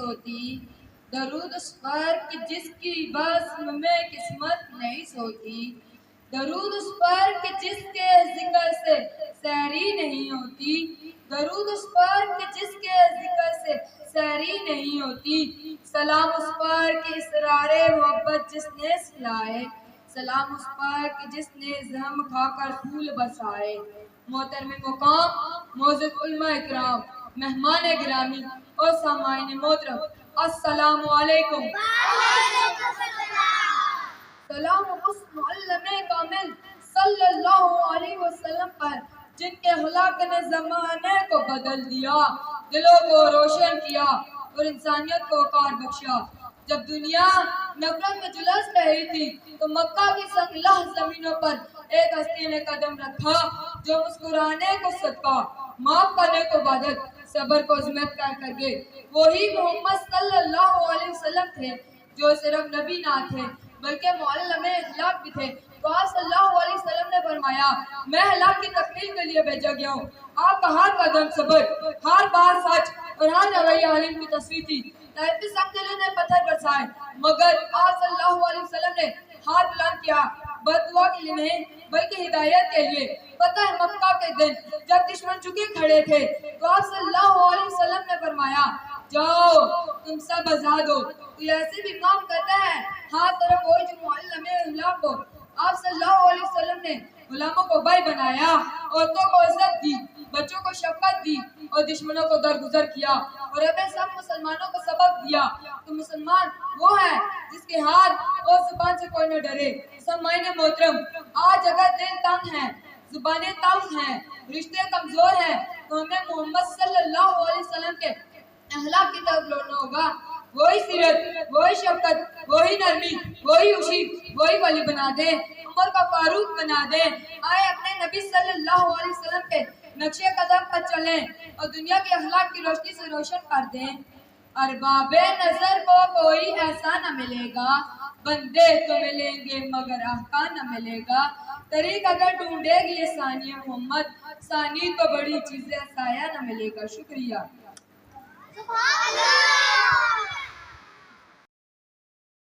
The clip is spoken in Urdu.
سوتی، درود اس پر کہ جس کی بزم میں قسمت نہیں سوتی، درود اس پر کہ جس کے ذکر سے سحری نہیں ہوتی، درود اس پر کہ جس کے ذکر سے سحری نہیں ہوتی، سلام اس پر کہ اسرار محبت جس نے سلائے، سلام اس پر کہ جس نے زہم کھا کر پھول برسائے۔ محترم مقام، معزز علماء اکرام، مہمان گرامی اور سامعین محترم، السلام علیکم۔ سلام اس معلم کامل صلی اللہ علیہ وسلم پر، جن کے اخلاق نے زمانے کو بدل دیا، دلوں کو روشن کیا اور انسانیت کو وقار بخشا۔ جب دنیا نفرت میں جلس رہی تھی تو مکہ کی سنگلاخ زمینوں پر ایک ہستی نے قدم رکھا جو مسکرانے کو صدقہ، معاف کرنے کو عبادت، صبر کو عظمت کر گئے۔ وہی محمد صلی اللہ علیہ وسلم تھے جو صرف نبی نہ تھے بلکہ معلم اخلاق بھی تھے۔ تو آپ صلی اللہ علیہ وسلم نے فرمایا، میں اخلاق کی تکمیل کے لیے بھیجا گیا ہوں۔ آپ کا ہر قدم صبر، ہر بات سچ اور ہر رویہ علم کی تصویر تھی۔ تیرتے سب دلوں نے پتھر برسائے مگر آپ صلی اللہ علیہ وسلم نے ہاتھ بلند کیا، بد دعا کے لیے نہیں بلکہ ہدایت کے لیے۔ فتح مکہ کے دن جب دشمن جھکے کھڑے تھے تو آپ صلی اللہ علیہ وسلم نے فرمایا، جاؤ تم سب آزاد ہو۔ کوئی ایسے بھی کام کرتا ہے، ہاتھ طرف وہی جو معلم اخلاق ہو۔ آپ صلی اللہ علیہ وسلم نے غلاموں کو بھائی بنایا، عورتوں کو عزت دی، بچوں کو شفقت دی اور دشمنوں کو درگزر کیا، اور ہمیں سب مسلمانوں کو سبق دیا کہ مسلمان وہ ہے جس کے ہاتھ اور زبان سے کوئی نہ ڈرے۔ سامعین محترم، آج اگر دل تنگ ہے، زبانیں تلخ ہیں، رشتے کمزور ہیں، تو ہمیں محمد صلی اللہ علیہ وسلم کے اخلاق کی طرف لوٹنا ہوگا۔ وہی سیرت، وہی شفقت، وہی نرمی، وہی خوشی، وہی ولی بنا دے، عمر کا فاروق بنا دے۔ آئے اپنے نبی صلی اللہ علیہ وسلم کے نقش قدم پر چلیں اور دنیا کی اخلاق کی روشنی سے روشن کر دیں۔ ارباب نظر کو کوئی ایسا نہ ملے گا، بندے تو ملیں گے مگر احکام نہ ملے گا۔ طریق اگر ڈھونڈے گی یہ ثانی محمد، ثانی تو بڑی چیزیں سایہ نہ ملے گا۔ شکریہ۔